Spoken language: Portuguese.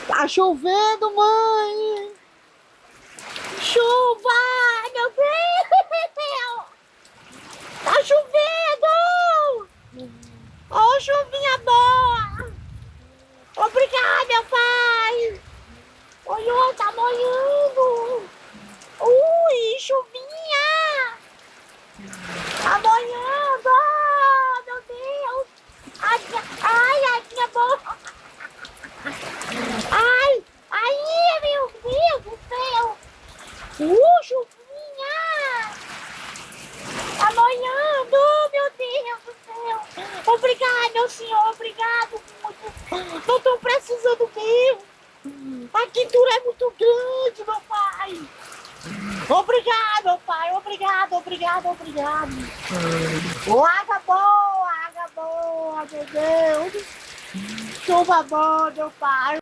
Tá chovendo, mãe! Chuva! Ai, meu Deus! Tá chovendo! Ô, chuvinha boa! Obrigada, meu pai! Olha, tá molhando! Ui, chuvinha! Tá molhando! Oh, meu Deus! Ai, ai, minha boca! Ai, ai, meu Deus do céu! Chuvinha! Tá molhando, meu Deus do céu! Obrigado, meu senhor, obrigado muito! Não tô precisando mesmo! A quintura é muito grande, meu pai! Obrigado, meu pai! Obrigado, obrigado, obrigado! Oh, água boa, meu Deus! Chuva boa, meu pai!